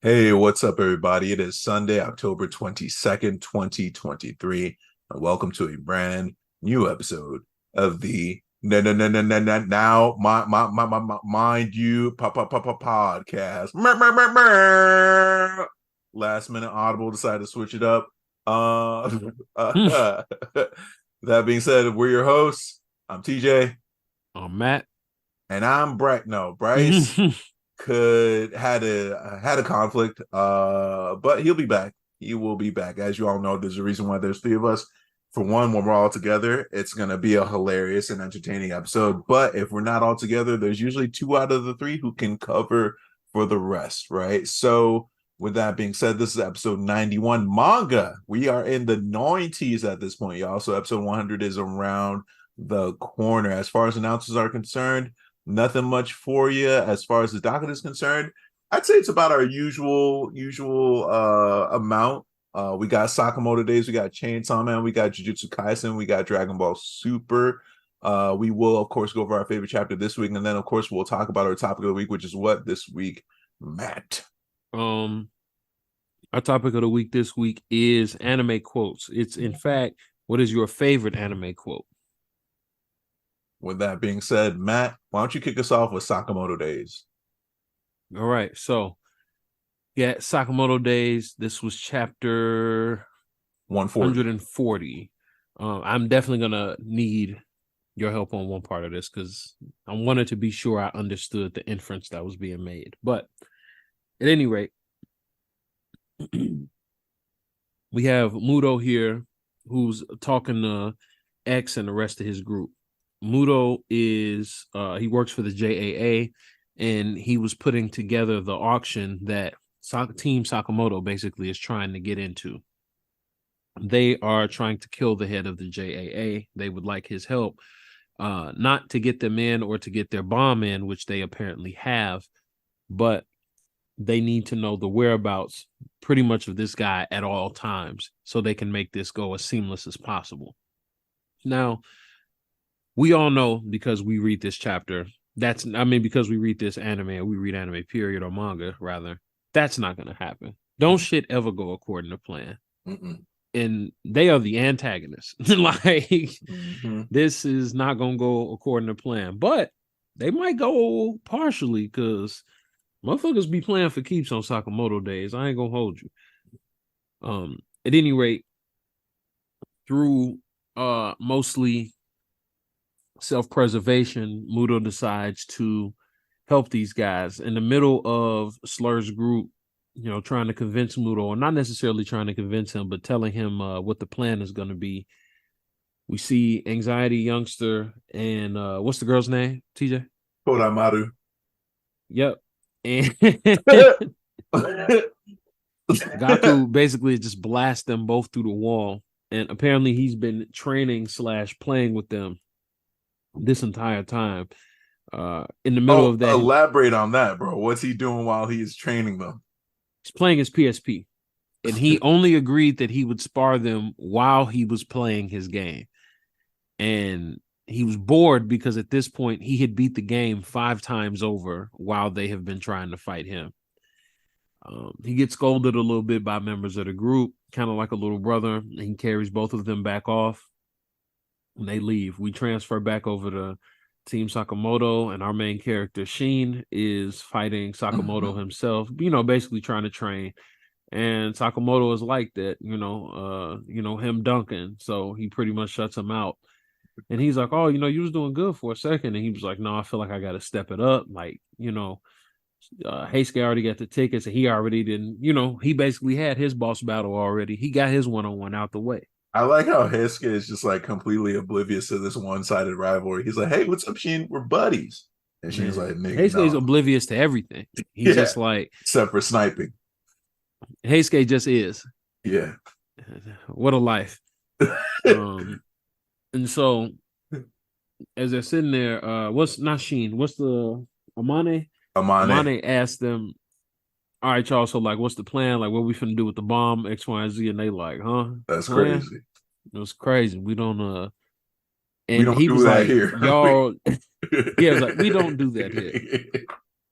Hey, what's up, everybody? It is Sunday, October 22nd, 2023, and welcome to a brand new episode of the Now Mind You podcast. Last minute Audible decided to switch it up. Uh, that being said, we're your hosts. I'm TJ, I'm Matt. and I'm Bryce. No, Bryce could had a conflict, but he'll be back. He will be back. As you all know, there's a reason why there's three of us. For one, when we're all together, it's gonna be a hilarious and entertaining episode. But if we're not all together, there's usually two out of the three who can cover for the rest, right? So with that being said, this is episode 91 manga. We are in the 90s at this point, y'all. So episode 100 is around the corner. As far as announcements are concerned, nothing much for you as far as the docket is concerned. I'd say it's about our usual amount. We got Sakamoto Days, we got Chainsaw Man, we got Jujutsu Kaisen, we got Dragon Ball Super. We will, of course, go over our favorite chapter this week, and then, of course, we'll talk about our topic of the week, which is what this week, Matt. Um, our topic of the week this week is anime quotes. It's in fact, what is your favorite anime quote? With that being said, Matt, why don't you kick us off with Sakamoto Days? All right, so yeah, Sakamoto Days. This was chapter 140. I'm definitely gonna need your help on one part of this because I wanted to be sure I understood the inference that was being made. But at any rate, we have Muto here who's talking to X and the rest of his group. Muto is he works for the JAA, and he was putting together the auction that Team Sakamoto basically is trying to get into. They are trying to kill the head of the JAA. They would like his help, not to get them in or to get their bomb in, which they apparently have, but they need to know the whereabouts pretty much of this guy at all times so they can make this go as seamless as possible. Now, we all know because we read this chapter, because we read this anime, we read anime period or manga rather, that's not going to happen. Don't shit ever go according to plan. Mm-mm. And they are the antagonists. This is not going to go according to plan, but they might go partially because motherfuckers be playing for keeps on Sakamoto Days. I ain't gonna hold you. At any rate, through mostly self-preservation, Muto decides to help these guys in the middle of Slur's group, trying to convince Muto, or not necessarily trying to convince him, but telling him what the plan is going to be. We see Anxiety Youngster and what's the girl's name, TJ? Kodamaru. Yep. And Gaku basically just blasts them both through the wall. And apparently he's been training / playing with them this entire time. In the middle of that, elaborate on that, bro. What's he doing while he is training them? he's playing his PSP. And he only agreed that he would spar them while he was playing his game. And he was bored because at this point he had beat the game 5 times over while they have been trying to fight him. He gets scolded a little bit by members of the group, kind of like a little brother. And he carries both of them back off. And they leave. We transfer back over to Team Sakamoto, and our main character Sheen is fighting Sakamoto himself. Basically trying to train. And Sakamoto is like that, him dunking. So he pretty much shuts him out. And he's like, oh, you was doing good for a second. And he was like, no, I feel like I got to step it up. Like, Heisuke already got the tickets and he already didn't, he basically had his boss battle already. He got his one-on-one out the way. I like how Heisuke is just like completely oblivious to this one-sided rivalry. He's like, hey, what's up, Sheen? We're buddies. And Sheen's like, nigga, Heisuke's oblivious to everything. He's just like, except for sniping. Heisuke just is. Yeah. What a life. And so as they're sitting there, what's not Sheen? What's the Amane? Amane asked them, all right, y'all, so like what's the plan? Like what we finna do with the bomb, X, Y, and Z? And they like, huh? That's crazy. It was crazy. We don't and we don't he was like, here. Y'all yeah, it was like, we don't do that here.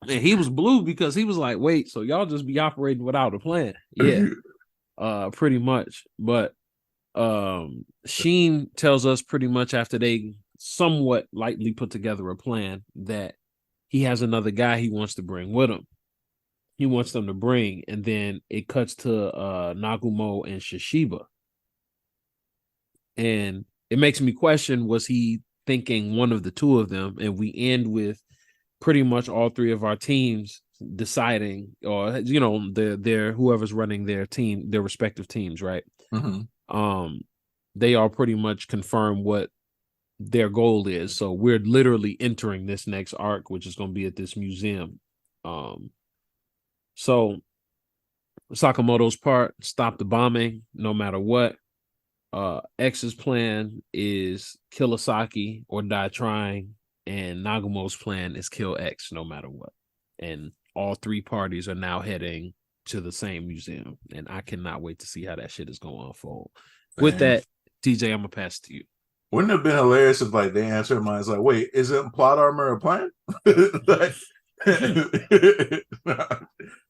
And he was blue because he was like, wait, so y'all just be operating without a plan. Yeah, pretty much. But Sheen tells us pretty much after they somewhat lightly put together a plan that he has another guy he wants to bring with him. He wants them to bring, and then it cuts to Nagumo and Shishiba. And it makes me question, was he thinking one of the two of them? And we end with pretty much all three of our teams deciding, or their whoever's running their team, their respective teams, right? Mm-hmm. They all pretty much confirm what their goal is. So we're literally entering this next arc, which is going to be at this museum. So Sakamoto's part, stop the bombing no matter what. X's plan is kill Asaki or die trying, and Nagumo's plan is kill X no matter what. And all three parties are now heading to the same museum, and I cannot wait to see how that shit is going to unfold. Man. With that, TJ, I'm gonna pass it to you. Wouldn't it have been hilarious if like they answered mine? It's like, wait, isn't plot armor a plan? Like, that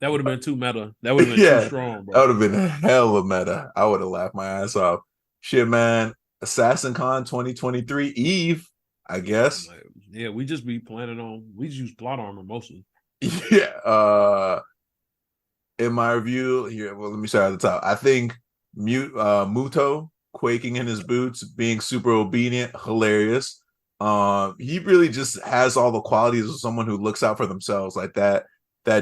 would have been too meta. That would have been too strong, bro. That would have been hella meta. I would have laughed my ass off. Shit, man. Assassin Con 2023 Eve, I guess. Yeah, we just be planning on. We just use plot armor mostly. Yeah. In my review here, well, let me start at the top. I think Muto quaking in his boots, being super obedient, hilarious. He really just has all the qualities of someone who looks out for themselves, like that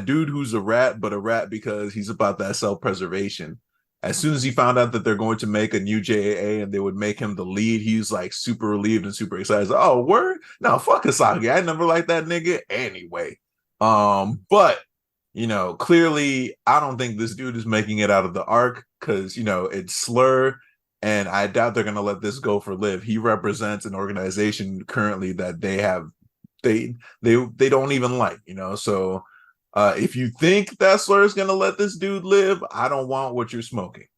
dude who's a rat, but a rat because he's about that self-preservation. As soon as he found out that they're going to make a new JAA and they would make him the lead, he's like super relieved and super excited. Like, oh, word? No, fuck Asaki. I never liked that nigga anyway. But clearly I don't think this dude is making it out of the arc because it's Slur. And I doubt they're going to let this go for Liv. He represents an organization currently that they don't even like, So if you think that Slur is going to let this dude live, I don't want what you're smoking.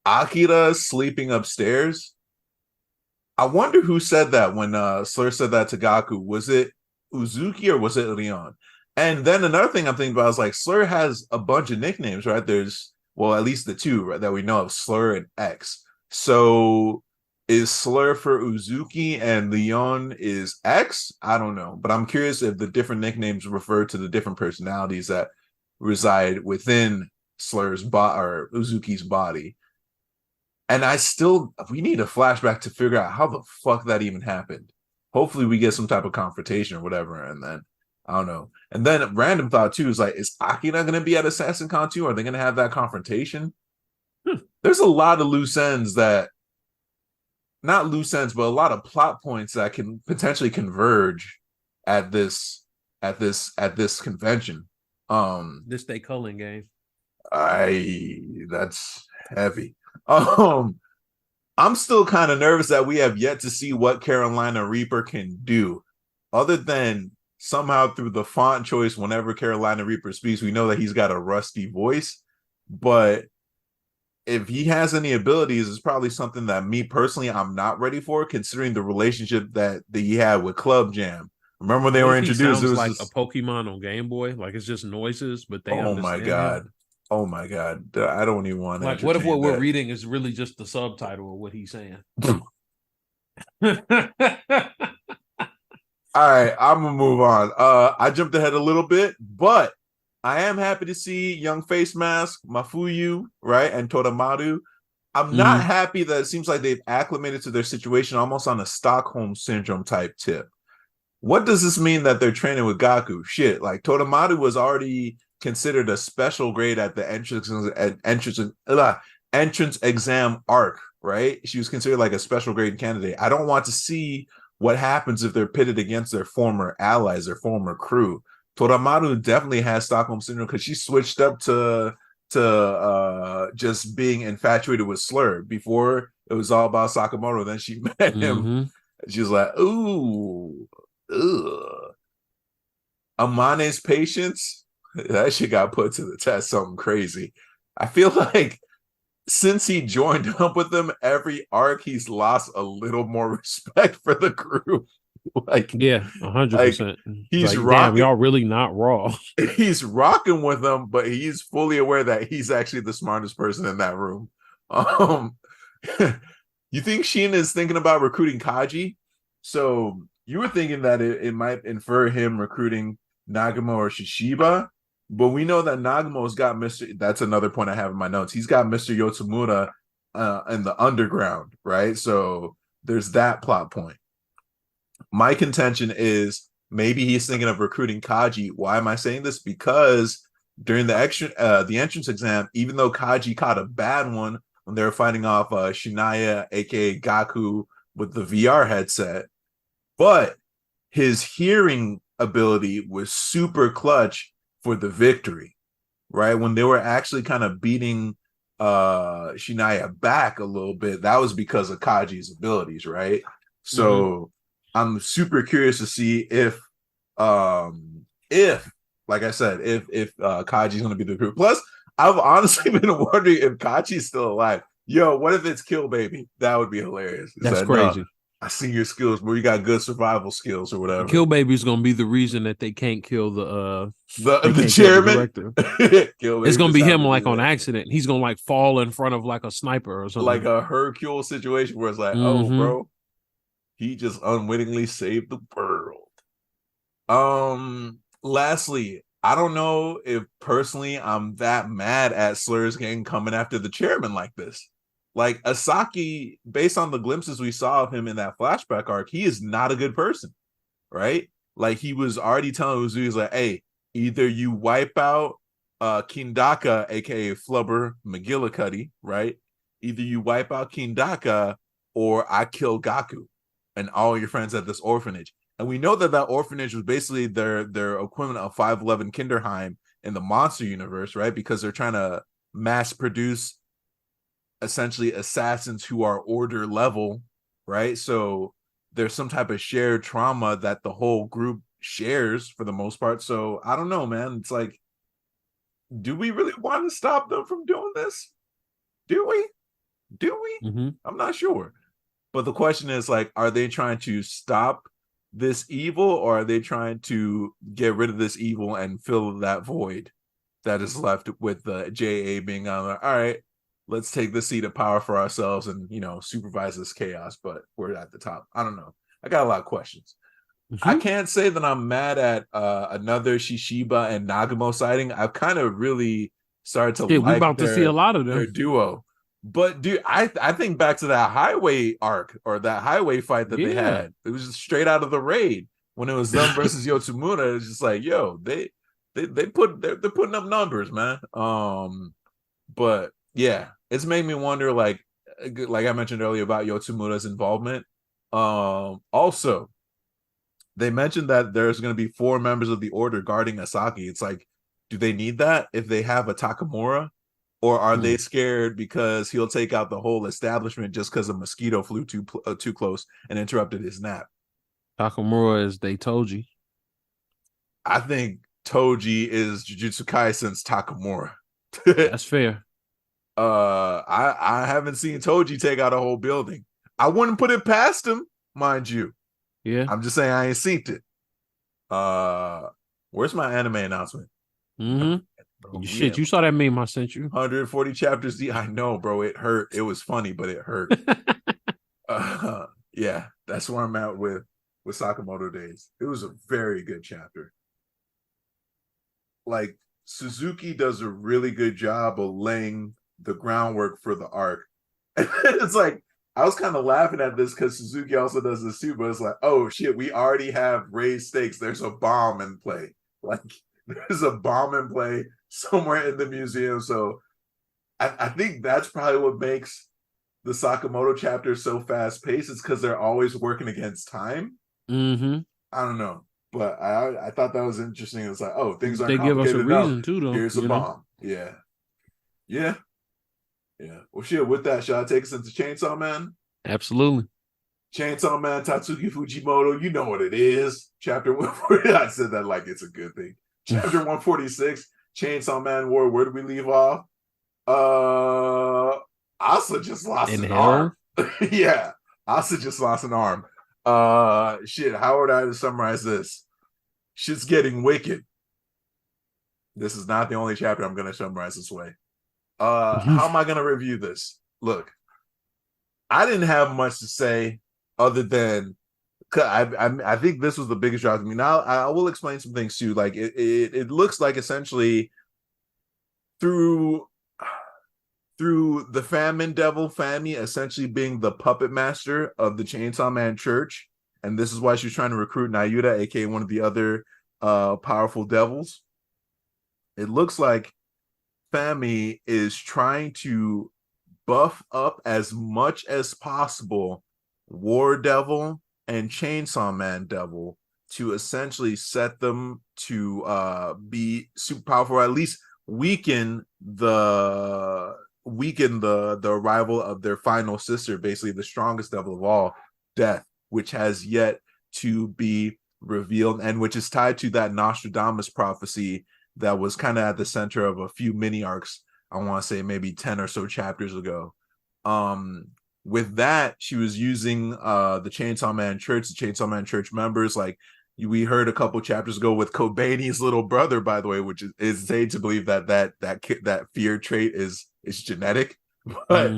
Akira sleeping upstairs. I wonder who said that when Slur said that to Gaku. Was it Uzuki or was it Leon? And then another thing I'm thinking about is like Slur has a bunch of nicknames, right? There's at least the two, right, that we know of, Slur and X. So is Slur for Uzuki and Leon is X? I don't know. But I'm curious if the different nicknames refer to the different personalities that reside within Slur's body or Uzuki's body. And we need a flashback to figure out how the fuck that even happened. Hopefully we get some type of confrontation or whatever, and then I don't know. And then random thought too is like, is Akira going to be at Assassin Con 2? Are they going to have that confrontation? There's a lot of loose ends not loose ends, but a lot of plot points that can potentially converge at this convention. This they culling game. That's heavy. I'm still kind of nervous that we have yet to see what Carolina Reaper can do, other than somehow through the font choice. Whenever Carolina Reaper speaks, we know that he's got a rusty voice, but if he has any abilities, it's probably something that me personally I'm not ready for, considering the relationship that he had with Club Jam. Remember when they were introduced? It was like a Pokemon on Game Boy, like it's just noises, but they my god him. Oh my god, I don't even want to. Like, what if what we're reading is really just the subtitle of what he's saying? All right, I'm gonna move on. I jumped ahead a little bit, but I am happy to see Young Face Mask, Mafuyu, right, and Todamaru. I'm not happy that it seems like they've acclimated to their situation almost on a Stockholm Syndrome type tip. What does this mean that they're training with Gaku? Shit, like Todamaru was already considered a special grade at the entrance exam arc, right? She was considered like a special grade candidate. I don't want to see what happens if they're pitted against their former allies, their former crew. Todamaru definitely has Stockholm Syndrome because she switched up to just being infatuated with Slur. Before it was all about Sakamoto, then she met him. She was like, ooh, ugh. Amane's patience, that shit got put to the test. Something crazy. I feel like since he joined up with them, every arc he's lost a little more respect for the crew. Like, Yeah, like 100%. he's Like, damn, rocking, y'all really not raw. he's rocking with them, but he's fully aware that he's actually the smartest person in that room. Um, you think Sheen is thinking about recruiting Kaji? So you were thinking that it might infer him recruiting Nagamo or Shishiba, but we know that Nagamo's got Mr. That's another point I have in my notes. He's got Mr. Yotsumura in the underground, right? So there's that plot point. My contention is maybe he's thinking of recruiting Kaji. Why am I saying this? Because during the entrance exam, even though Kaji caught a bad one when they were fighting off Shinaya, aka Gaku, with the VR headset, but his hearing ability was super clutch for the victory, right? When they were actually kind of beating Shinaya back a little bit, that was because of Kaji's abilities, right? So I'm super curious to see if like I said, if Kaji's gonna be the group. Plus, I've honestly been wondering if Kaji's still alive. Yo, what if it's Kill Baby? That would be hilarious. That's crazy. No, I see your skills, but you got good survival skills or whatever. Kill Baby's gonna be the reason that they can't kill the chairman. It's gonna be him like on accident. He's gonna like fall in front of like a sniper or something. Like a Hercule situation where it's like, oh, bro, he just unwittingly saved the world. Lastly, I don't know if personally I'm that mad at Slur's gang coming after the chairman like this. Like Asaki, based on the glimpses we saw of him in that flashback arc, he is not a good person, right? Like he was already telling Uzui, he's like, hey, either you wipe out Kindaka, aka Flubber McGillicuddy, right? Either you wipe out Kindaka or I kill Gaku and all your friends at this orphanage. And we know that that orphanage was basically their equivalent of 511 Kinderheim in the monster universe, right? Because they're trying to mass produce essentially assassins who are order level, right? So there's some type of shared trauma that the whole group shares for the most part. So I don't know, man. It's like, do we really want to stop them from doing this? Do we? I'm not sure. But the question is, like, are they trying to stop this evil, or are they trying to get rid of this evil and fill that void that is left with the JA being on there? All right, let's take the seat of power for ourselves and, you know, supervise this chaos, but we're at the top. I don't know. I got a lot of questions. I can't say that I'm mad at another Shishiba and Nagamo sighting. I've kind of really started to like we're about to see a lot of them. Their duo. But dude, I think back to that highway arc or that highway fight that they had. It was just straight out of the raid when it was them versus Yotsumura. It's just like, yo, they're putting up numbers, man. But yeah, it's made me wonder, like I mentioned earlier about Yotsumura's involvement. Also, they mentioned that there's going to be 4 members of the order guarding Asaki. It's like, do they need that if they have a Takamura? Or are they scared because he'll take out the whole establishment just because a mosquito flew too close and interrupted his nap? Takamura is they Toji. I think Toji is Jujutsu Kaisen's Takamura. That's fair. I haven't seen Toji take out a whole building. I wouldn't put it past him, mind you. Yeah. I'm just saying I ain't seen it. Where's my anime announcement? Bro, shit, you saw that meme I sent you. 140 chapters deep. I know, bro. It hurt. It was funny, but it hurt. Yeah, that's where I'm at with Sakamoto Days. It was a very good chapter. Like, Suzuki does a really good job of laying the groundwork for the arc. And it's like, I was kind of laughing at this because Suzuki also does this too, but it's like, oh shit, we already have raised stakes. There's a bomb in play. Like, there's a bomb in play somewhere in the museum. So I think that's probably what makes the Sakamoto chapter so fast paced. It's because they're always working against time. I don't know, but I thought that was interesting. It's like, oh, things aren't complicated. They give us a reason too, though. Here's a bomb. Yeah. Well, shit. With that, shall I take us into Chainsaw Man? Absolutely. Chainsaw Man, Tatsuki Fujimoto. You know what it is. Chapter 140. I said that like it's a good thing. Chapter 146, Chainsaw Man War. Where did we leave off? Asa just lost an arm. Yeah, Asa just lost an arm. Shit, how would I summarize this? Shit's getting wicked. This is not the only chapter I'm gonna summarize this way. How am I gonna review this? Look, I didn't have much to say other than I think this was the biggest drop to me. Now I will explain some things too. Like it looks like essentially through the famine devil Fami essentially being the puppet master of the Chainsaw Man Church, and this is why she's trying to recruit Nayuta, aka one of the other powerful devils. It looks like Fami is trying to buff up as much as possible War Devil and Chainsaw Man Devil to essentially set them to be super powerful, or at least weaken the arrival of their final sister, basically the strongest devil of all, Death, which has yet to be revealed, and which is tied to that Nostradamus prophecy that was kind of at the center of a few mini arcs. I want to say maybe 10 or so chapters ago. With that, she was using the Chainsaw Man Church, the Chainsaw Man Church members. Like we heard a couple chapters ago with Kobani's little brother, by the way, which is said to believe that fear trait is genetic, but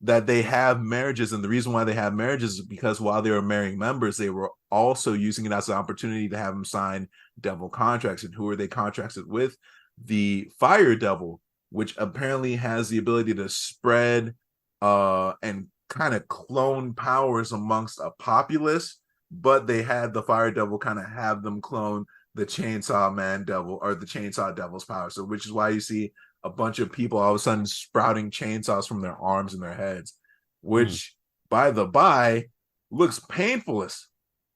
that they have marriages, and the reason why they have marriages is because while they were marrying members, they were also using it as an opportunity to have them sign devil contracts. And who are they contracted with? The Fire Devil, which apparently has the ability to spread and kind of clone powers amongst a populace, but they had the Fire Devil kind of have them clone the Chainsaw Man Devil, or the Chainsaw Devil's power. So which is why you see a bunch of people all of a sudden sprouting chainsaws from their arms and their heads, which by the by looks painful as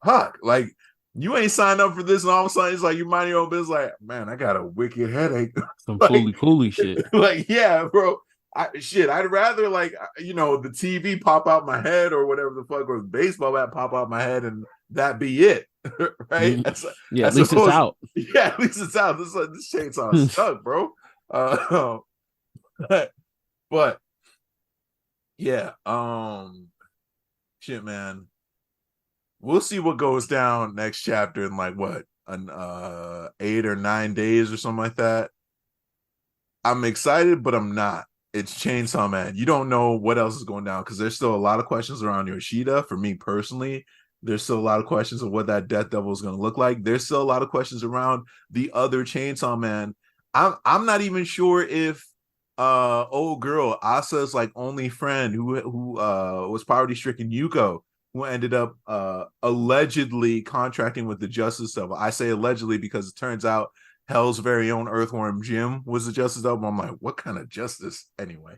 fuck. Like you ain't signed up for this, and all of a sudden it's like you mind your own business. Like, man, I got a wicked headache. Some like, fooly shit. Like, yeah, bro. I'd rather the TV pop out my head or whatever the fuck, or the baseball bat pop out my head, and that be it, right? At least it's out. Yeah, at least it's out. This chainsaw stuck, bro. But yeah, shit, man. We'll see what goes down next chapter in like what, an 8 or 9 days or something like that. I'm excited, but I'm not. It's Chainsaw Man. You don't know what else is going down because there's still a lot of questions around Yoshida. For me personally, there's still a lot of questions of what that Death Devil is going to look like. There's still a lot of questions around the other Chainsaw Man. I'm not even sure if old girl Asa's like only friend who was poverty stricken, Yuko, who ended up allegedly contracting with the Justice Devil. I say allegedly because it turns out Hell's very own Earthworm Jim was the Justice Devil. I'm like, what kind of justice anyway?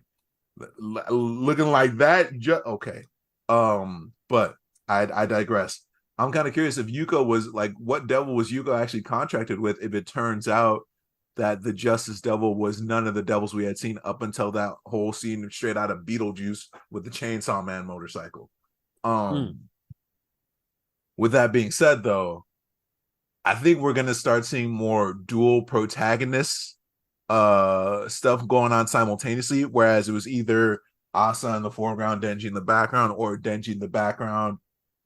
Looking like that, okay. But I digress. I'm kind of curious if Yuko was like, what devil was Yuko actually contracted with? If it turns out that the Justice Devil was none of the devils we had seen up until that whole scene straight out of Beetlejuice with the Chainsaw Man motorcycle. With that being said, though, I think we're gonna start seeing more dual protagonists stuff going on simultaneously, whereas it was either Asa in the foreground, Denji in the background, or Denji in the background.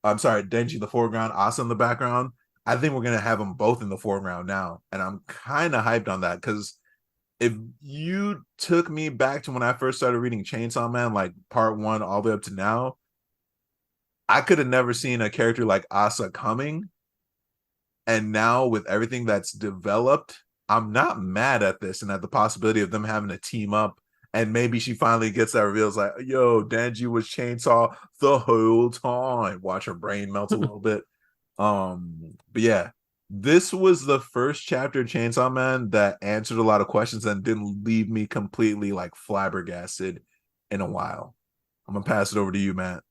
I'm sorry, Denji in the foreground, Asa in the background. I think we're gonna have them both in the foreground now, and I'm kind of hyped on that because if you took me back to when I first started reading Chainsaw Man, like part 1 all the way up to now, I could have never seen a character like Asa coming. And now with everything that's developed, I'm not mad at this and at the possibility of them having to team up. And maybe she finally gets that reveal. It's like, yo, Denji was Chainsaw the whole time. Watch her brain melt a little bit. But yeah, this was the first chapter of Chainsaw Man that answered a lot of questions and didn't leave me completely like flabbergasted in a while. I'm gonna pass it over to you, Matt.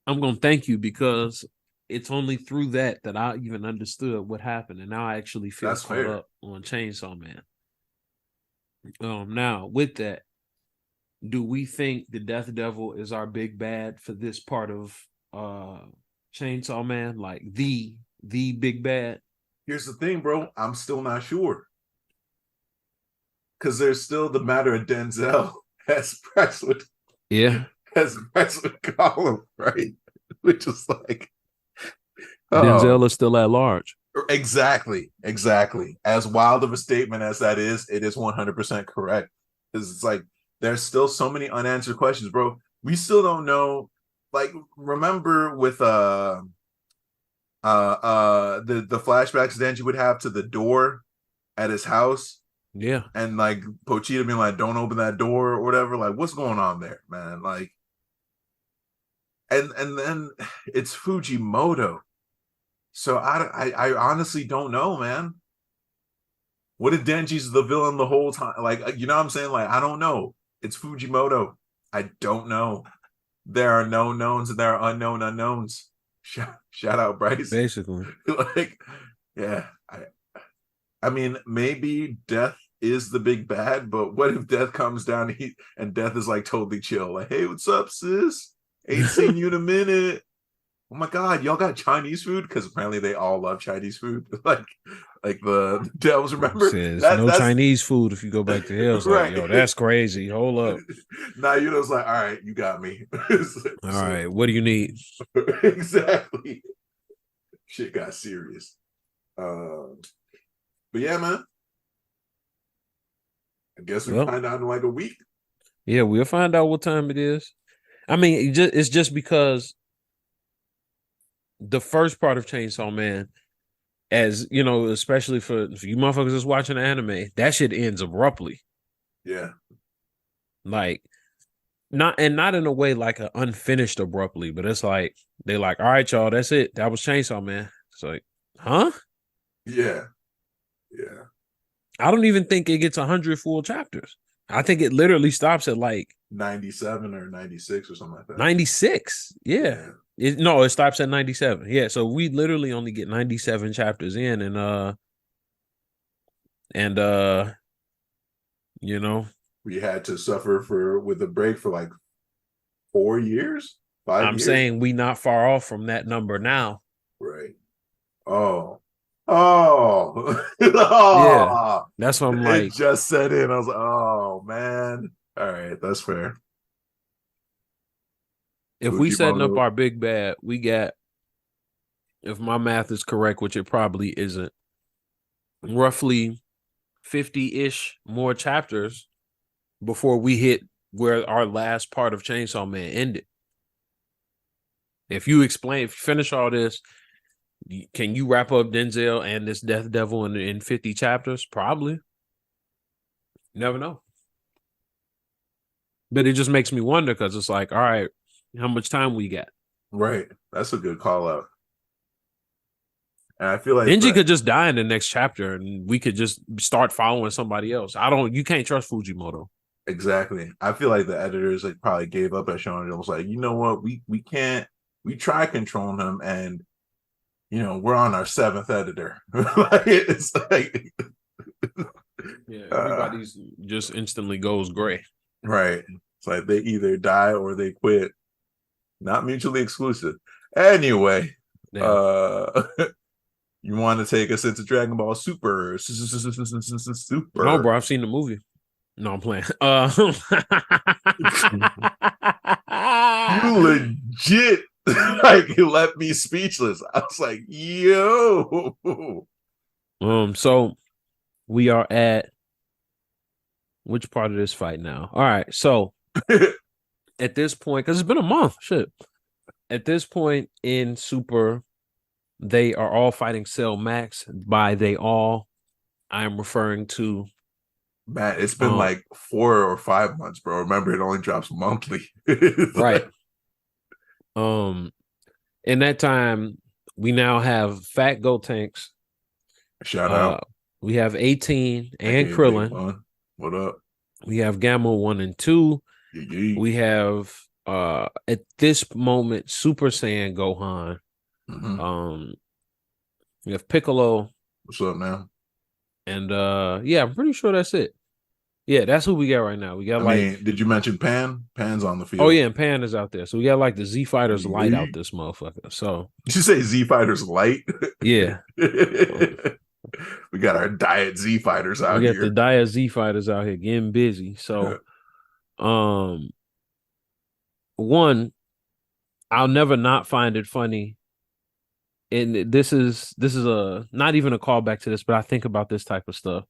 I'm gonna thank you because it's only through that I even understood what happened, and now I actually feel caught up on Chainsaw Man. Now with that, do we think the Death Devil is our big bad for this part of Chainsaw Man, like the big bad? Here's the thing, bro. I'm still not sure because there's still the matter of Denzel as Bryce would, yeah, as Bryce would call him, right? Which is like, Denzel is still at large. Exactly. As wild of a statement as that is, it is 100% correct. Because it's like there's still so many unanswered questions, bro. We still don't know. Like, remember with the flashbacks Denji would have to the door at his house, Yeah, and like Pochita being like, "Don't open that door" or whatever. Like, what's going on there, man? Like, and then it's Fujimoto. So I honestly don't know, man. What if Denji's the villain the whole time? Like, you know what I'm saying? Like, I don't know. It's Fujimoto. I don't know. There are known knowns and there are unknown unknowns. Shout out Bryce. basically. Like, yeah. I mean, maybe Death is the big bad, but what if Death comes down and Death is like totally chill? Like, hey, what's up, sis? Ain't seen you in a minute. Oh my god, y'all got Chinese food? Because apparently they all love Chinese food. like the devils, remember? Says That's Chinese food if you go back to hell. It's right. Like, yo, that's crazy. Hold up. Now you know it's like, all right, you got me. All right, what do you need? Exactly. Shit got serious. But yeah, man. I guess we find out in like a week. Yeah, we'll find out what time it is. I mean, it's just because the first part of Chainsaw Man, as you know, especially for you motherfuckers that's watching anime, that shit ends abruptly. Yeah. Like, not in a way like an unfinished abruptly, but it's like they're like, all right, y'all, that's it. That was Chainsaw Man. It's like, huh? Yeah. I don't even think it gets 100 full chapters. I think it literally stops at like 97 or 96 or something like that. 96. Yeah. It stops at 97. Yeah. So we literally only get 97 chapters in, and you know, we had to suffer with a break for like 4 years, 5 years. I'm saying we not far off from that number now. Right. Oh. Yeah. That's what I'm like. It just set in. I was like, oh man. All right, that's fair. If we setting up our big bad, we got, if my math is correct, which it probably isn't, roughly 50-ish more chapters before we hit where our last part of Chainsaw Man ended. If you finish all this, can you wrap up Denzel and this Death Devil in 50 chapters? Probably. Never know. But it just makes me wonder, because it's like, all right, how much time we got? Right. That's a good call out. And I feel like Denji could just die in the next chapter and we could just start following somebody else. You can't trust Fujimoto. Exactly. I feel like the editors like probably gave up at showing it. It was like, you know what, we can't, we try controlling him, and you know, we're on our 7th editor. Like, it's like yeah, everybody's just instantly goes gray. Right. It's like they either die or they quit. Not mutually exclusive. Anyway, you want to take us into Dragon Ball Super? Super. No, bro, I've seen the movie. No, I'm playing. You legit like left me speechless. I was like, yo. So we are at which part of this fight now? All right, so at this point, because it's been a month, shit. At this point in Super, they are all fighting Cell Max. By they all, I am referring to Man, it's been like 4 or 5 months, bro. Remember, it only drops monthly. Right. In that time, we now have Fat Gotenks. Shout out. We have 18 and Krillin. What up? We have Gamma 1 and 2. Yeah. We have at this moment Super Saiyan Gohan. Mm-hmm. We have Piccolo. What's up now? And yeah, I'm pretty sure that's it. Yeah, that's who we got right now. We got did you mention Pan? Pan's on the field. Oh yeah, and Pan is out there. So we got like the Z Fighters Light out this motherfucker. So did you say Z Fighters Light? Yeah. We got our Diet Z Fighters out here. We got the Diet Z Fighters out here getting busy. So one, I'll never not find it funny. And this is a not even a callback to this, but I think about this type of stuff.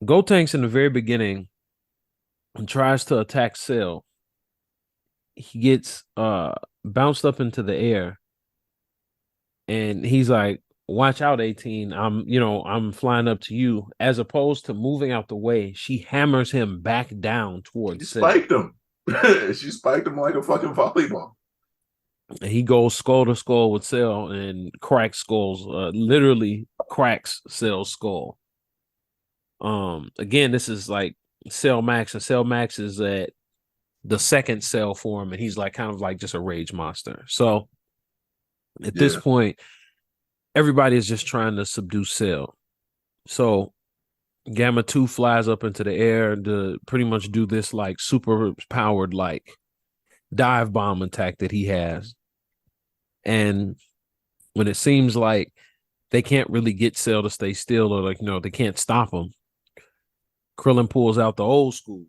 Gotenks in the very beginning tries to attack Cell. He gets bounced up into the air, and he's like, "Watch out, 18. I'm flying up to you." As opposed to moving out the way, she hammers him back down She towards Cell. spiked him. She spiked him like a fucking volleyball. And he goes skull to skull with Cell and cracks skulls, literally cracks Cell's skull. Again, this is like Cell Max, and Cell Max is at the second Cell form, and he's like kind of like just a rage monster. So at this point, everybody is just trying to subdue Cell. So Gamma 2 flies up into the air to pretty much do this like super powered like dive bomb attack that he has. And when it seems like they can't really get Cell to stay still, or like, they can't stop him, Krillin pulls out the old school,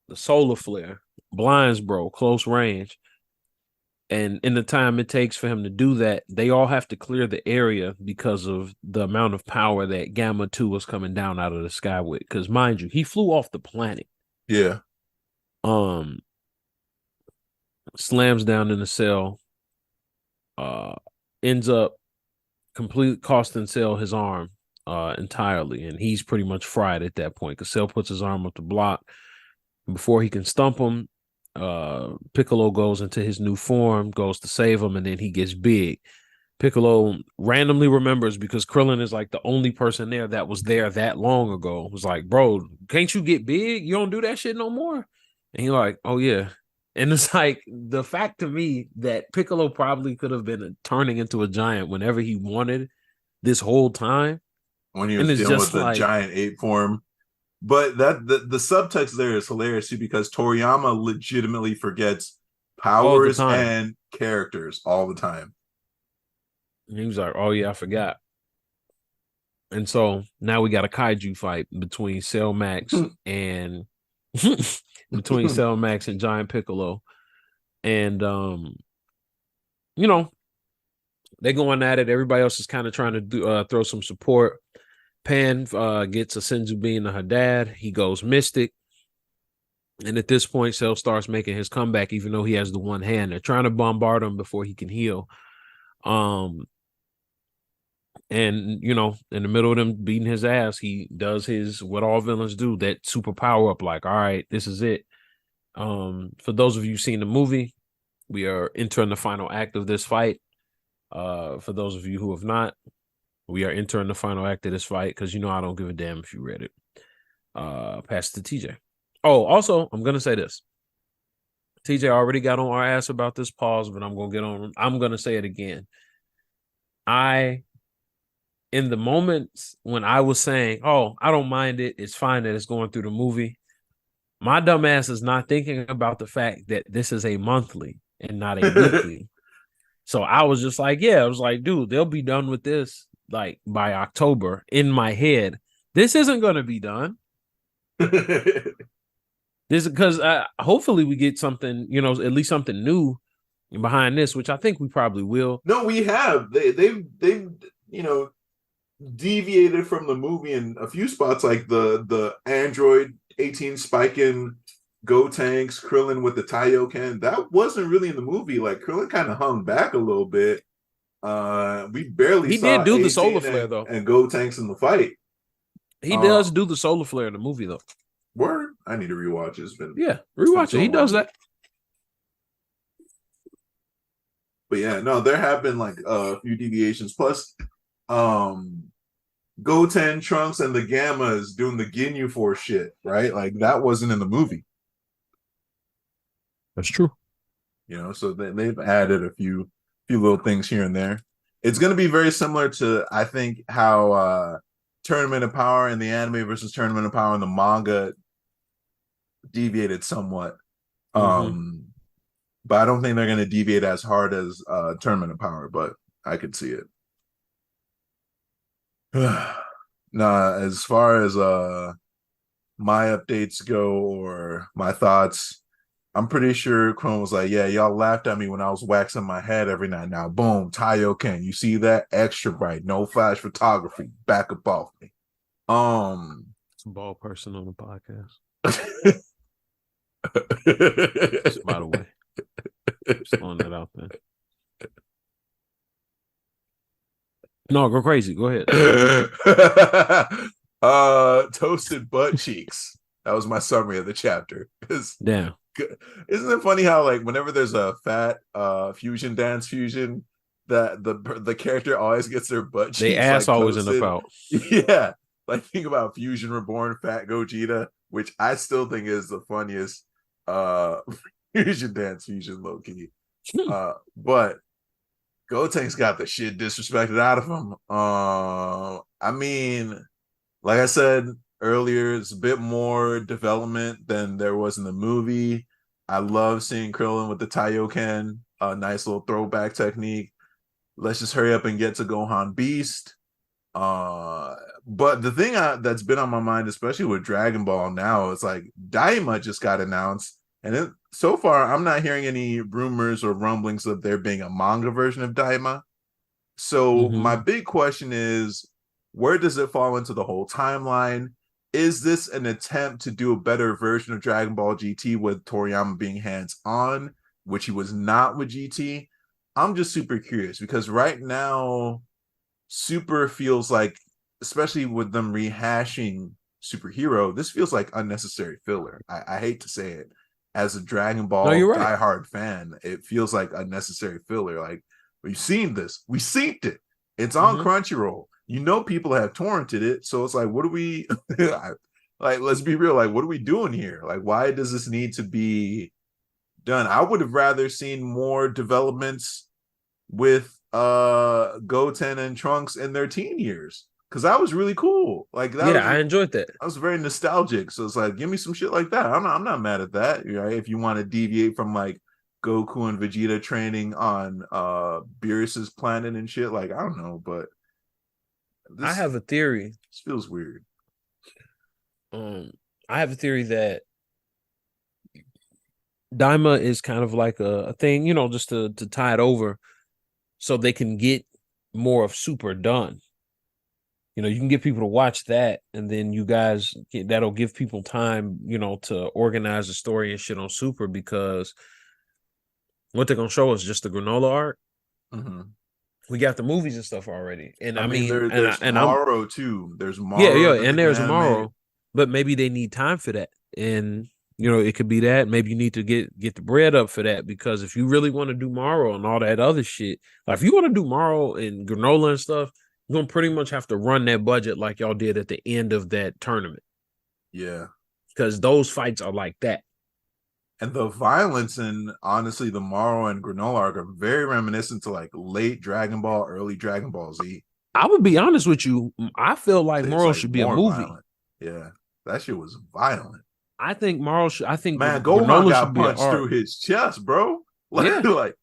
the solar flare, blinds bro, close range. And in the time it takes for him to do that, they all have to clear the area because of the amount of power that Gamma 2 was coming down out of the sky with. Because mind you, he flew off the planet. Yeah. Slams down in the Cell, ends up completely costing Cell his arm entirely, and he's pretty much fried at that point because Cell puts his arm up to block. Before he can stump him, Piccolo goes into his new form, goes to save him, and then he gets big. Piccolo randomly remembers, because Krillin is like the only person there that was there that long ago. It was like, bro, can't you get big? You don't do that shit no more. And he's like, oh yeah. And it's like the fact to me that Piccolo probably could have been turning into a giant whenever he wanted this whole time. When he And was it's dealing just with the like giant ape form. But the subtext there is hilarious too, because Toriyama legitimately forgets all the powers time. and characters all the time. And he was like, oh yeah, I forgot. And so now we got a kaiju fight between Cell Max and between Cell Max and Giant Piccolo. And they're going at it. Everybody else is kind of trying to throw some support. Pan gets a Senzu bean to her dad. He goes mystic. And at this point, Cell starts making his comeback, even though he has the one hand. They're trying to bombard him before he can heal. And in the middle of them beating his ass, he does his what all villains do, that super power up, like, all right, this is it. For those of you seen the movie, we are entering the final act of this fight. For those of you who have not, we are entering the final act of this fight, because I don't give a damn if you read it. Pass it to TJ. Oh, also, I'm gonna say this. TJ already got on our ass about this pause, but I'm gonna say it again. In the moments when I was saying, oh, I don't mind it, it's fine that it's going through the movie, my dumb ass is not thinking about the fact that this is a monthly and not a weekly. So I was just like, yeah, I was like, dude, they'll be done with this like by October. In my head, this isn't going to be done. This because hopefully we get something, at least something new behind this, which I think we probably will. No, we have. They've deviated from the movie in a few spots, like the Android 18 spiking Gotenks, Krillin with the Taioken. That wasn't really in the movie. Like Krillin kind of hung back a little bit. We barely He saw did do the 18 solar flare though, and Gotenks in the fight. He does do the solar flare in the movie though. Word, I need to rewatch. It's been rewatch it. He does that. But yeah, no, there have been like a few deviations. Plus, Goten, Trunks, and the Gammas doing the Ginyu Force shit, right? Like that wasn't in the movie. That's true. So they've added a few little things here and there. It's going to be very similar to, I think, how Tournament of Power in the anime versus Tournament of Power in the manga deviated somewhat. Mm-hmm. But I don't think they're going to deviate as hard as Tournament of Power, but I could see it. Nah, as far as my updates go or my thoughts, I'm pretty sure Krillin was like, yeah, y'all laughed at me when I was waxing my head every night. Now, boom, Taioken. You see that? Extra bright, no flash photography. Back up off me. It's a bald person on the podcast. By Just by the way. Just throwing that out there. No, go crazy. Go ahead. Toasted butt cheeks. That was my summary of the chapter. Damn. Isn't it funny how like whenever there's a fat fusion dance fusion, that the character always gets their butt cheeks They ass like always toasted. end up out. Yeah. Like think about Fusion Reborn Fat Gogeta, which I still think is the funniest fusion dance fusion low key. But Gotenks got the shit disrespected out of him. I mean, like I said earlier, it's a bit more development than there was in the movie. I love seeing Krillin with the Taioken, a nice little throwback technique. Let's just hurry up and get to Gohan Beast. But the thing that's been on my mind, especially with Dragon Ball now, is like Daima just got announced, and so far I'm not hearing any rumors or rumblings of there being a manga version of Daima. So my big question is, where does it fall into the whole timeline? Is this an attempt to do a better version of Dragon Ball GT with Toriyama being hands-on, which he was not with GT? I'm just super curious because right now, Super feels like, especially with them rehashing Superhero, this feels like unnecessary filler. I hate to say it. As a Dragon Ball diehard fan, it feels like unnecessary filler. Like, we've seen this. We synced it. It's on Crunchyroll. You know people have torrented it. So it's like, what do we... like, let's be real. Like, what are we doing here? Like, why does this need to be done? I would have rather seen more developments with Goten and Trunks in their teen years, because that was really cool. Like that I enjoyed that. I was very nostalgic. So it's like, give me some shit like that. I'm not mad at that. Right? If you want to deviate from like Goku and Vegeta training on Beerus's planet and shit, like I don't know, but I have a theory. This feels weird. I have a theory that Daima is kind of like a thing, you know, just to tie it over, so they can get more of Super done. You know, you can get people to watch that, and then you guys, that'll give people time, you know, to organize the story and shit on Super, because what they're gonna show us just the granola art. We got the movies and stuff already, and I mean there's tomorrow too. There's Morrow, and there's Morrow, but maybe they need time for that, and you know, it could be that maybe you need to get the bread up for that, because if you really want to do Morrow and all that other shit, like if you want to do Morrow and granola and stuff, you're gonna pretty much have to run that budget like y'all did at the end of that tournament. Yeah, because those fights are like that. And the violence in, honestly, the Morrow and granola arc are very reminiscent to like late Dragon Ball, early Dragon Ball Z. I would be honest with you. I feel like Morrow like should be a movie. Violent. Yeah, that shit was violent. I think Morrow should. I think man, Gohan got punched through his chest, bro. Like, like,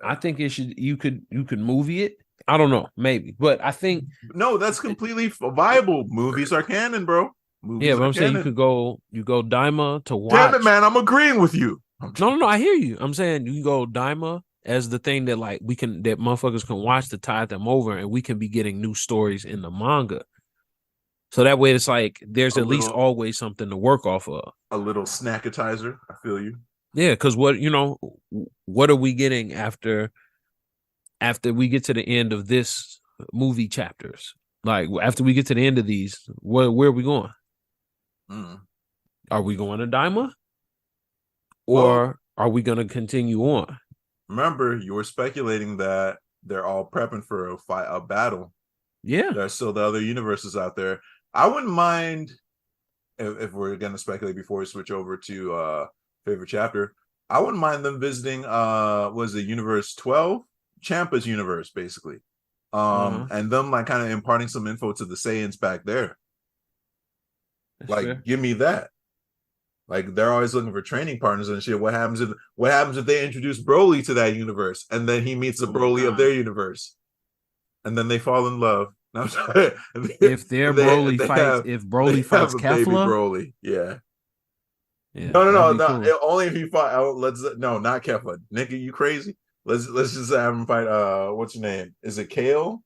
I think it should. You could movie it. I don't know, maybe, but I think no, that's completely viable. Movies are canon, bro. Movies but I'm saying you go Daima to watch. Damn it, man, I'm agreeing with you. No, I hear you. I'm saying you can go Daima as the thing that like that motherfuckers can watch to tide them over, and we can be getting new stories in the manga. So that way, it's like there's at least always something to work off of. A little snackatizer. I feel you. Yeah, because what are we getting after we get to the end of this movie chapters? Like after we get to the end of these, where are we going? Are we going to Daima, or are we going to continue on? Remember, you were speculating that they're all prepping for a battle. Yeah, there's still the other universes out there. I wouldn't mind if we're going to speculate before we switch over to favorite chapter. I wouldn't mind them visiting was it Universe 12? Champa's universe, basically. And them like kind of imparting some info to the Saiyans back there. That's like fair. Give me that. Like they're always looking for training partners and shit. What happens if they introduce Broly to that universe, and then he meets the Broly of their universe, and then they fall in love? No, I'm sorry. If Broly fights Kefla, baby Broly, yeah. Yeah, that'd No. be cool. Only if he fought. Not Kefla. Nigga, you crazy? Let's just have him fight. What's your name? Is it Kale?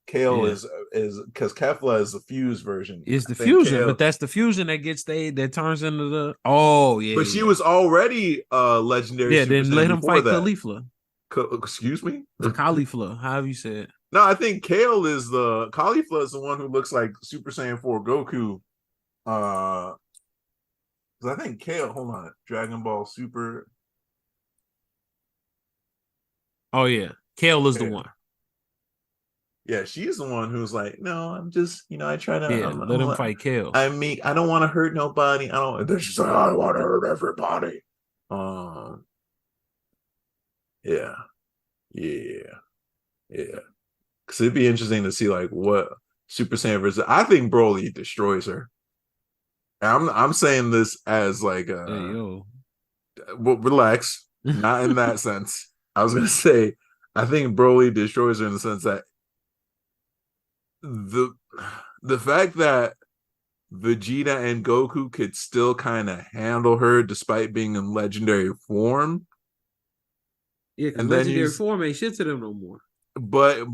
Kale Yeah. is because Kefla is the fuse version. It's I the think fusion, Kale, but that's the fusion that gets that turns into the. Oh yeah, but she yeah, was already legendary yeah. Super Then Saiyan let him before fight that. Caulifla. Excuse me. Caulifla, however you said. No, I think Kale is the Caulifla is the one who looks like Super Saiyan 4 Goku. Uh, 'Cause I think Kale. Hold on, Dragon Ball Super. Oh yeah, Kale is the Kale. one. Yeah, she's the one who's like, no, I'm just, I try to, Yeah, let him fight Kale. I mean, I don't want to hurt nobody. I don't. And then she's like, I want to hurt everybody. Um, yeah, yeah, yeah. Because it'd be interesting to see like what Super Saiyan versus. I think Broly destroys her. I'm saying this as like Hey yo. well, relax, not in that sense. I was gonna say I think Broly destroys her in the sense that the the fact that Vegeta and Goku could still kind of handle her despite being in legendary form. Yeah, because And then legendary form ain't shit to them no more. but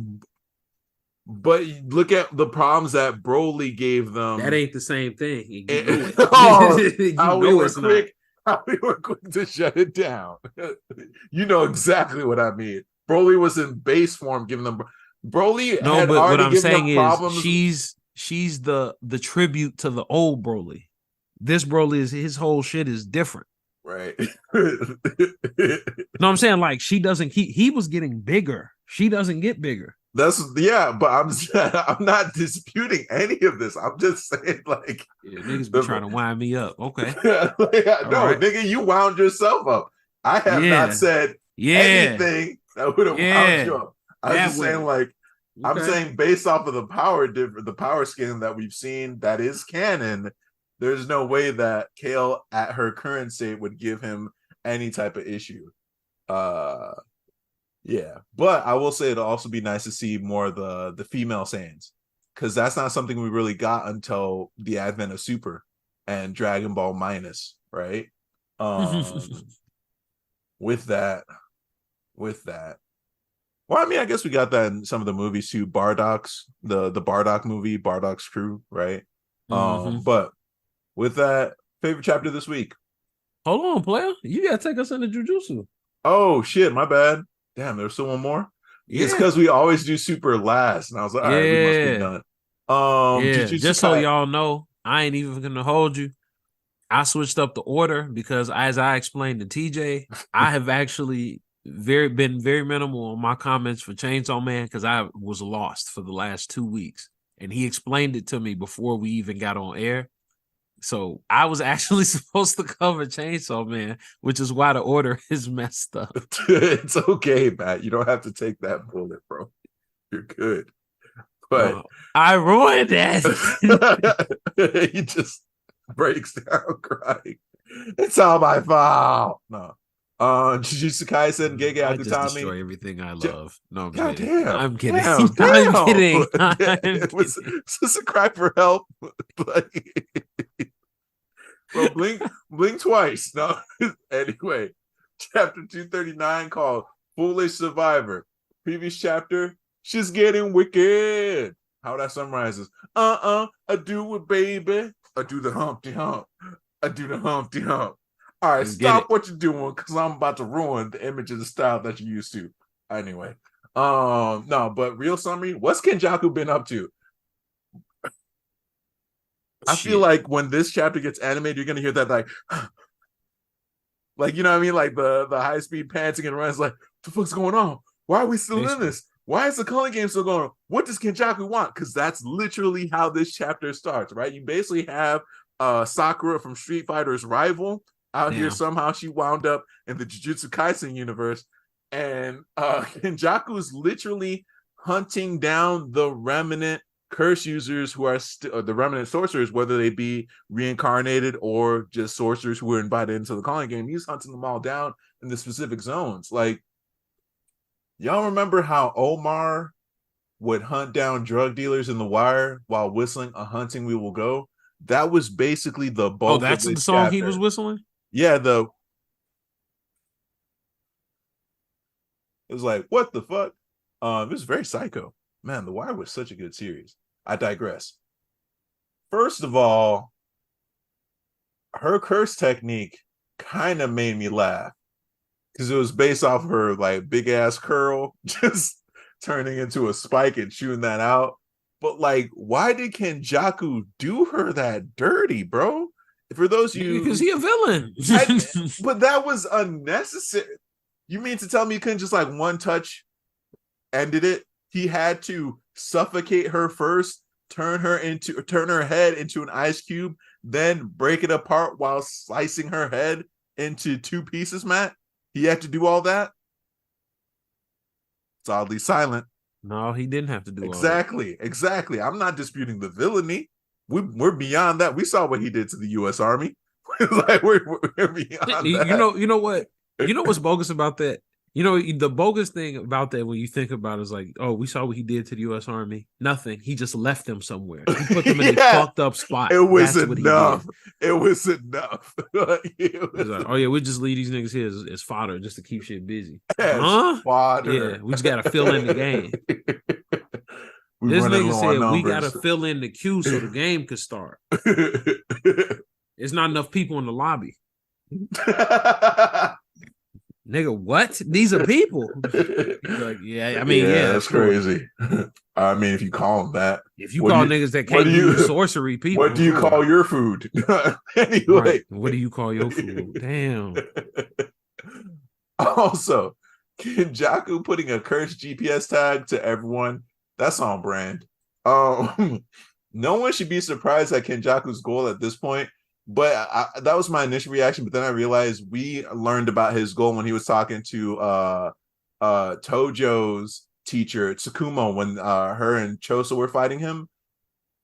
but look at the problems that Broly gave them. That ain't the same thing. You know it. Oh, You how we know were it's quick, how we were quick to shut it down. You know exactly what I mean. Broly was in base form, giving them. Broly no, had but what already I'm given saying them is problems. she's the tribute to the old Broly. This Broly is his whole shit is different. Right. No, I'm saying like she doesn't. He was getting bigger. She doesn't get bigger. But I'm not disputing any of this. I'm just saying like Yeah, niggas be trying to wind me up. Okay. No, Right. nigga, you wound yourself up. I have not Yeah. said Yeah. anything that would have wound Yeah. you up. I was That just way. saying like I'm Okay. saying based off of the power skin that we've seen that is canon, there's no way that Kale at her current state would give him any type of issue. Uh yeah, but I will say it'll also be nice to see more of the female Saiyans because that's not something we really got until the advent of Super and Dragon Ball Minus, right? Um, with that, with that. Well, I mean, I guess we got that in some of the movies too. Bardock's the Bardock movie, Bardock's crew, right? But with that, favorite chapter this week. Hold on, player. You gotta take us into Jujutsu. Oh shit, my bad. Damn, there's still one more. It's Yeah. because we always do super last, and I was like, all right, we must be done. Yeah. Jujutsu Just so Kai. y'all know, I ain't even gonna hold you. I switched up the order because, as I explained to TJ, I have actually been very minimal on my comments for Chainsaw Man because I was lost for the last 2 weeks, and he explained it to me before we even got on air. So I was actually supposed to cover Chainsaw Man, which is why the order is messed up. It's okay, Matt. You don't have to take that bullet, bro. You're good. But No, I ruined it. he just breaks down crying. It's all my fault. No. Jujutsu Kaisen, Gege I just Akutami. destroy everything I love. No, I'm God kidding. damn. I'm kidding. Damn, I'm damn. kidding. It was just a cry for help. Bro, blink twice. No. Anyway, chapter 239 called Foolish Survivor. Previous chapter, she's getting wicked. How that summarizes. I do it, baby. I do the Humpty Hump. I do the Humpty Hump. All right, stop what you're doing because I'm about to ruin the image of the style that you're used to. Anyway, no, but real summary, what's Kenjaku been up to? I feel like when this chapter gets animated, you're gonna hear that like you know what I mean, like the high speed panting and runs. Like, what the fuck's going on? Why are we still in this? Why is the calling game still going on? What does Kenjaku want? Because that's literally how this chapter starts, right? You basically have Sakura from Street Fighter's rival out here. Somehow she wound up in the Jujutsu Kaisen universe, and Kenjaku is literally hunting down the remnant curse users who are the remnant sorcerers, whether they be reincarnated or just sorcerers who were invited into the calling game. He's hunting them all down in the specific zones. Like, y'all remember how Omar would hunt down drug dealers in The Wire while whistling "A Hunting We Will Go"? That was basically the Oh, bulk of that's the this song he was chapter. whistling? Yeah, it was like, what the fuck? It was very psycho. Man, The Wire was such a good series. I digress. First of all, her curse technique kind of made me laugh because it was based off her like big ass curl just turning into a spike and shooting that out. But like, why did Kenjaku do her that dirty, bro? For those of you, Because he a villain. but that was unnecessary. You mean to tell me you couldn't just like one touch ended it? He had to suffocate her first, turn her head into an ice cube, then break it apart while slicing her head into two pieces, Matt. He had to do all that. It's oddly silent. No, he didn't have to do Exactly. I'm not disputing the villainy. We're beyond that. We saw what he did to the U.S. Army. Like we're beyond that. You know what? You know what's bogus about that? You know, the bogus thing about that when you think about it is like, oh, we saw what he did to the U.S. Army. Nothing. He just left them somewhere. He put them in a fucked up spot. It was That's enough. It was enough. He's like, oh yeah, we just leave these niggas here as fodder just to keep shit busy. Fodder. Yeah, we just gotta fill in the game. This nigga said we gotta fill in the queue so the game could start. There's not enough people in the lobby. Nigga, what? These are people. Like, yeah, I mean, yeah, that's crazy. I mean, if you call them that, if you call niggas that can't do sorcery people, what do you call your food? Anyway, right. What do you call your food? Damn. Also, Kenjaku putting a cursed GPS tag to everyone, that's on brand. No one should be surprised at Kenjaku's goal at this point. But that was my initial reaction. But then I realized we learned about his goal when he was talking to Tojo's teacher, Tsukumo, when her and Choso were fighting him.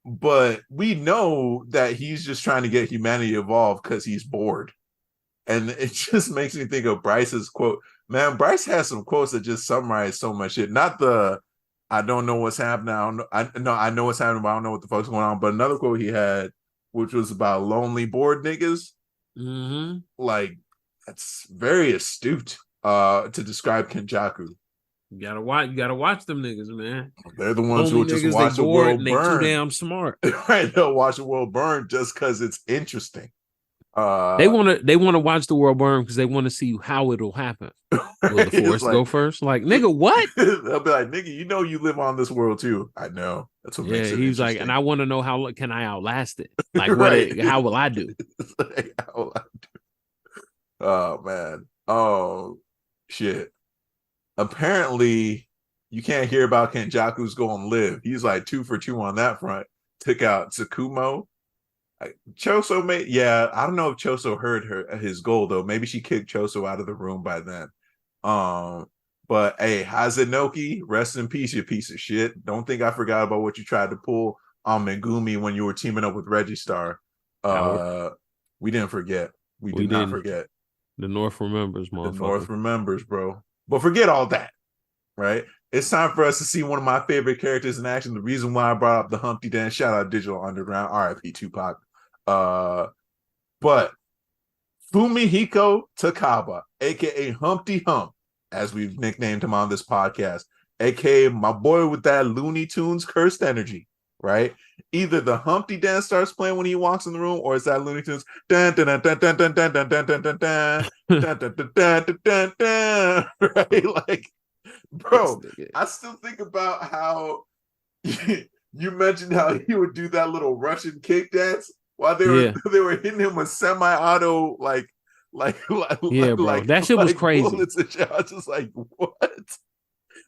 But we know that he's just trying to get humanity involved because he's bored. And it just makes me think of Bryce's quote. Man, Bryce has some quotes that just summarize so much shit. Not the, I don't know what's happening. I know what's happening, but I don't know what the fuck's going on. But another quote he had, which was about lonely bored niggas. Mm-hmm. Like, that's very astute to describe Kenjaku. You gotta watch them niggas, man. They're the ones who just watch the world burn. They too damn smart. Right, they'll watch the world burn just because it's interesting. They want to watch the world burn because they want to see how it'll happen. Will the force go first? Like, nigga, what? They'll be like, nigga, you know you live on this world too. I know. That's what makes it he's like, and I want to know how can I outlast it? Like, right. How will I do? Like, how will I do? Oh man. Oh shit. Apparently, you can't hear about Kenjaku's going live. He's like 2 for 2 on that front. Took out Tsukumo. Choso I don't know if Choso heard his goal though. Maybe she kicked Choso out of the room by then. But hey, Hazenoki, rest in peace, you piece of shit. Don't think I forgot about what you tried to pull on Megumi when you were teaming up with Registar. We didn't forget. We did not forget. The North remembers, motherfucker. The North remembers, bro. But forget all that, right? It's time for us to see one of my favorite characters in action. The reason why I brought up the Humpty Dance, shout out Digital Underground, RIP Tupac. But Fumihiko Takaba, aka Humpty Hump, as we've nicknamed him on this podcast, aka my boy with that Looney Tunes cursed energy, right? Either the Humpty Dance starts playing when he walks in the room, or it's that Looney Tunes dun dun dun dun dun dun dun dun dun dun dun dun dun dun dun, right? Like, bro, I still think about how you mentioned how he would do that little Russian kick dance while they were hitting him with semi-auto bro. That shit was crazy. Bullets and shit. I was just like, what?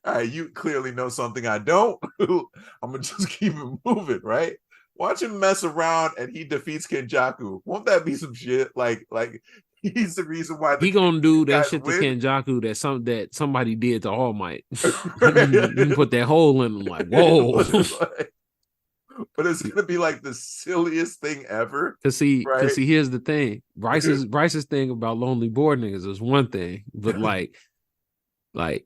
All right, you clearly know something I don't. I'm gonna just keep it moving, right? Watch him mess around and he defeats Kenjaku. Won't that be some shit? Like he's the reason why he gonna do that shit to Kenjaku that somebody did to All Might. You can put that hole in him, like, whoa. But it's gonna be like the silliest thing ever. Cause see, here's the thing. Bryce's thing about lonely bored niggas is one thing, but like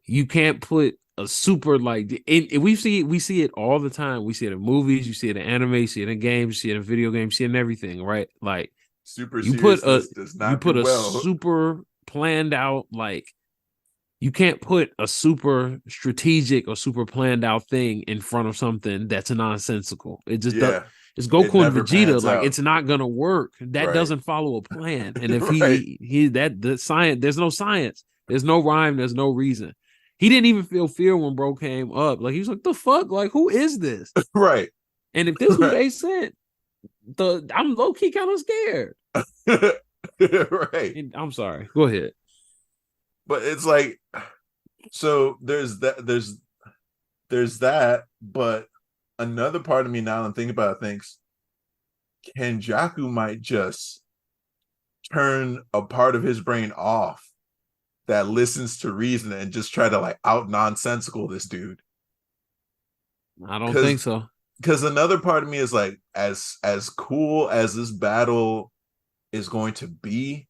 you can't put a super like we see it all the time. We see it in movies, you see it in anime, you see it in games, you see it in video games, you see it in everything, right? Like Super you put a seriousness does not do well. super planned out like you can't put a super strategic or super planned out thing in front of something that's nonsensical. It just does. Yeah. It's It Goku and never Vegeta. pans Like out. it's not gonna work. That Right. doesn't follow a plan. And if Right. he that the science, there's no science. There's no rhyme. There's no reason. He didn't even feel fear when bro came up. Like he was like, "The fuck? Like who is this?" Right. And if this who Right. they sent, I'm low key kind of scared. Right. And I'm sorry. Go ahead. But it's like, so there's that, but another part of me now I'm thinking about it thinks Kenjaku might just turn a part of his brain off that listens to reason and just try to like out nonsensical this dude. I don't think so. Because another part of me is like, as cool as this battle is going to be,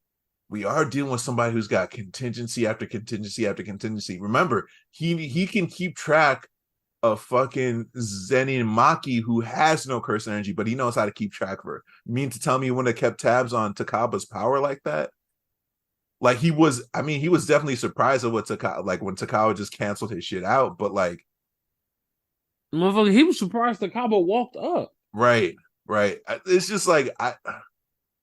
we are dealing with somebody who's got contingency after contingency after contingency. Remember, he can keep track of fucking Zenin Maki, who has no curse energy, but he knows how to keep track of her. You mean to tell me he wouldn't have kept tabs on Takaba's power like that? Like he was definitely surprised at what Takaba, like when Takaba just canceled his shit out, but like, motherfucker, he was surprised Takaba walked up. right. It's just like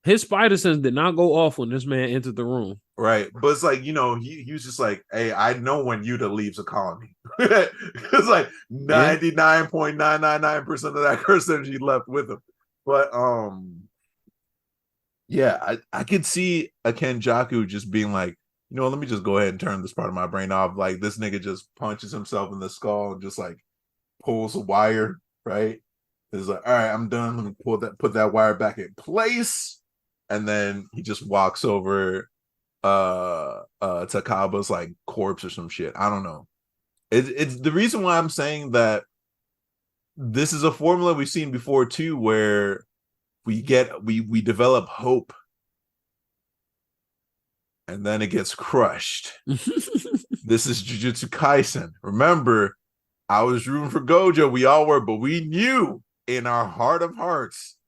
his spider sense did not go off when this man entered the room. Right. But it's like, he was just like, hey, I know when Yuta leaves a colony. It's like 99.999% of that curse energy left with him. But yeah, I could see a Kenjaku just being like, let me just go ahead and turn this part of my brain off. Like this nigga just punches himself in the skull and just like pulls a wire, right? It's like, all right, I'm done. Let me put that wire back in place. And then he just walks over Takaba's like corpse or some shit. I don't know. It's the reason why I'm saying that this is a formula we've seen before too, where we develop hope and then it gets crushed. This is Jujutsu Kaisen. Remember, I was rooting for Gojo. We all were, but we knew in our heart of hearts,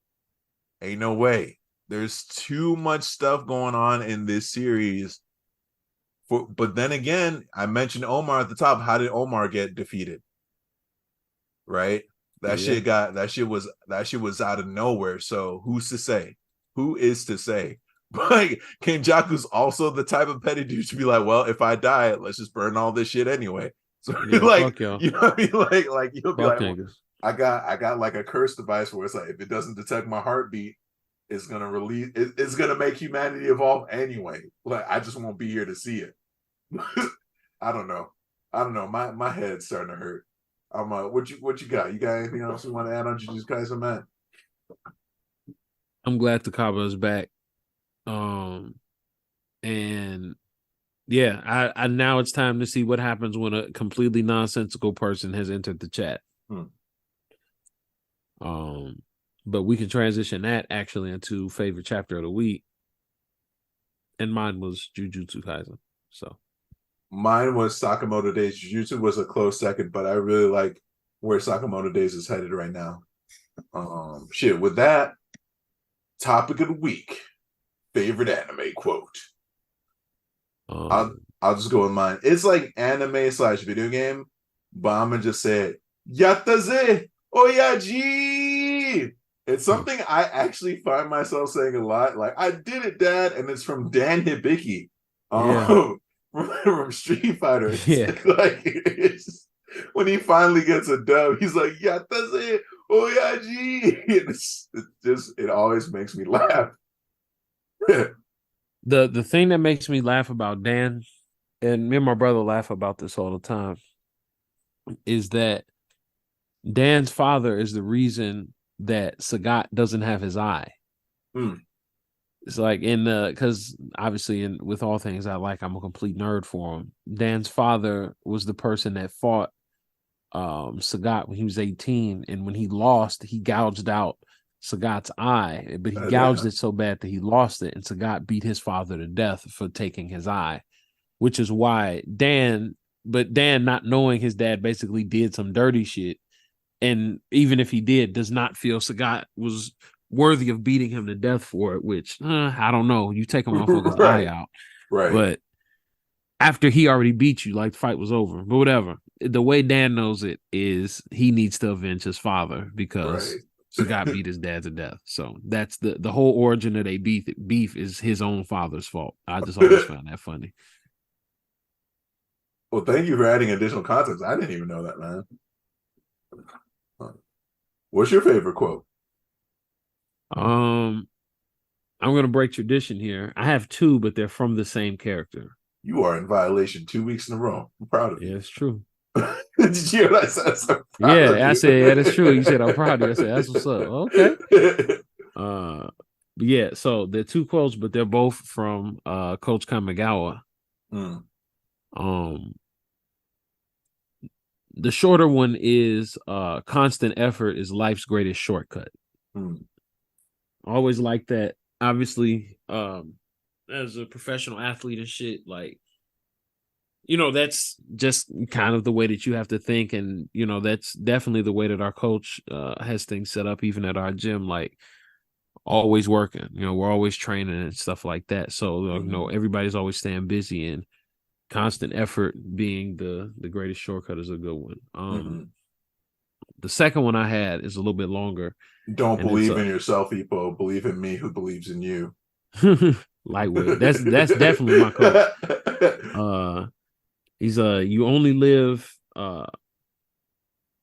ain't no way. There's too much stuff going on in this series. But then again, I mentioned Omar at the top. How did Omar get defeated? Right? That shit was out of nowhere. So who's to say? Who is to say? Like Kenjaku's also the type of petty dude to be like, well, if I die, let's just burn all this shit anyway. So like, you know what I mean? Like you'll be like, well, I got like a curse device where it's like, if it doesn't detect my heartbeat, it's gonna release. It's gonna make humanity evolve anyway. Like I just won't be here to see it. I don't know. My head's starting to hurt. I'm what you got? You got anything else you want to add on Jujutsu Kaisen, man? I'm glad Takaba is back. And yeah, I now it's time to see what happens when a completely nonsensical person has entered the chat. But we can transition that actually into favorite chapter of the week. And mine was Jujutsu Kaisen. So mine was Sakamoto Days. Jujutsu was a close second, but I really like where Sakamoto Days is headed right now. With that, topic of the week, favorite anime quote. I'll just go with mine. It's like anime / video game, but I'm gonna just say it. Yattaze Oyaji. It's something I actually find myself saying a lot. Like, I did it, Dad, and it's from Dan Hibiki, from Street Fighter. Like, it's when he finally gets a dub, he's like, "Yattaze Oyaji." It always makes me laugh. The thing that makes me laugh about Dan, and me and my brother laugh about this all the time, is that Dan's father is the reason that Sagat doesn't have his eye. It's like because obviously with all things I like, I'm a complete nerd for him. Dan's father was the person that fought Sagat when he was 18, and when he lost, he gouged out Sagat's eye, but he gouged it so bad that he lost it, and Sagat beat his father to death for taking his eye, which is why Dan but Dan, not knowing his dad basically did some dirty shit, and even if he did, does not feel Sagat was worthy of beating him to death for it, which I don't know. You take a motherfucker's eye out. Right. But after he already beat you, like the fight was over. But whatever. The way Dan knows it is he needs to avenge his father because Sagat beat his dad to death. So that's the whole origin of their beef is his own father's fault. I just always found that funny. Well, thank you for adding additional context. I didn't even know that, man. What's your favorite quote? I'm gonna break tradition here. I have two, but they're from the same character. You are in violation 2 weeks in a row. I'm proud of you. Yeah, it's true. Did you hear what I said? I said, yeah, that's true. You said I'm proud of you. I said, that's what's up. Okay. Yeah, so they're two quotes, but they're both from Coach Kamigawa. The shorter one is constant effort is life's greatest shortcut. Always like that. Obviously, as a professional athlete and shit, like, that's just kind of the way that you have to think. And, that's definitely the way that our coach has things set up, even at our gym, like always working, we're always training and stuff like that. So, everybody's always staying busy, and constant effort being the greatest shortcut is a good one. The second one I had is a little bit longer. Don't believe in yourself, Ipo. Believe in me who believes in you. Lightweight. That's definitely my coach. He's you only live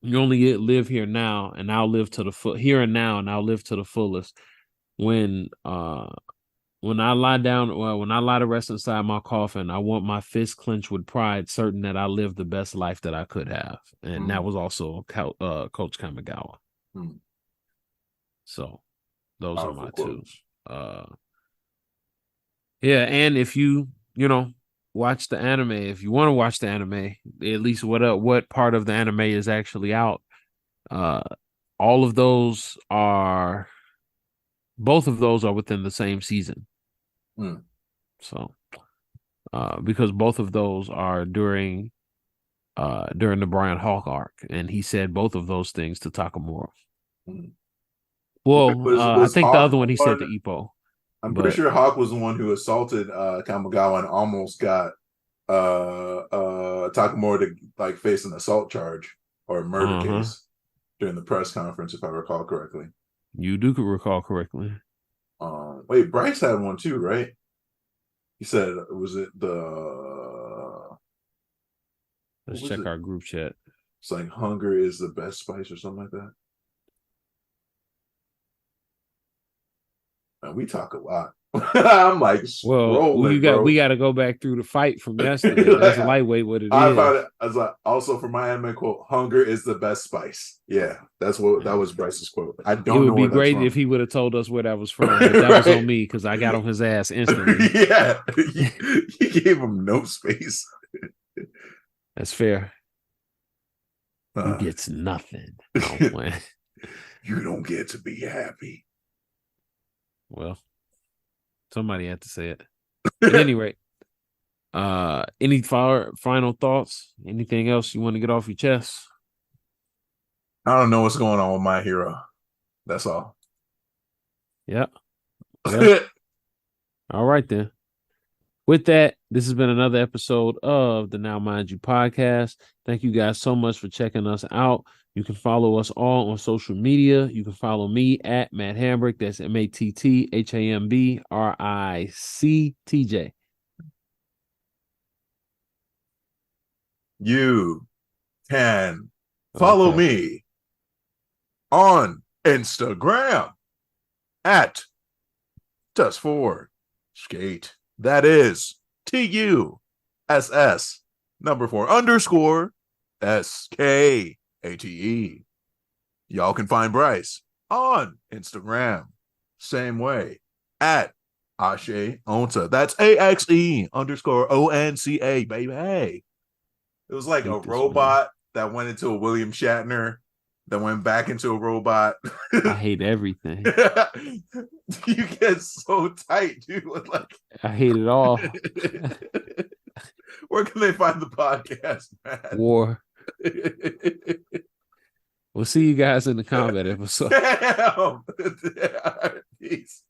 here now, and I'll live to the here and now, and I'll live to the fullest. When I lie down, when I lie to rest inside my coffin, I want my fist clenched with pride, certain that I lived the best life that I could have. And that was also Coach Kamigawa. So those are my two. Yeah, and if you watch the anime, if you want to watch the anime, at least what part of the anime is actually out, both of those are within the same season. So because both of those are during the Brian Hawk arc, and he said both of those things to Takamura. Well, I think Hawk the other one he said to Ippo. I'm pretty sure Hawk was the one who assaulted Kamigawa and almost got Takamura to like face an assault charge or a murder case during the press conference, if I recall correctly. You do recall correctly. Wait, Bryce had one too, right? He said, was it the... Let's check our group chat. It's like hunger is the best spice or something like that. Man, we talk a lot. I'm like, we got to go back through the fight from yesterday. That's lightweight what it is. I was like, also for my anime quote, hunger is the best spice. Yeah, that was Bryce's quote. I don't know. It would be great if he would have told us where that was from. But that was on me because I got on his ass instantly. Yeah, he gave him no space. That's fair. He gets nothing. You don't get to be happy. Well, somebody had to say it. At any rate, any final thoughts? Anything else you want to get off your chest? I don't know what's going on with My Hero. That's all. Yeah. All right, then. With that, this has been another episode of the Now Mind You podcast. Thank you guys so much for checking us out. You can follow us all on social media. You can follow me at Matt Hambrick. That's MattHambricktj. You can follow me on Instagram at Tuss4Skate. That is TUSS4_SKATE. Y'all can find Bryce on Instagram. Same way at Axe Onta. That's AXE_ONCA, baby. It was like a robot that went into a William Shatner, that went back into a robot. I hate everything. You get so tight, dude. Like, I hate it all. Where can they find the podcast, man? War. We'll see you guys in the combat episode. Damn. Peace.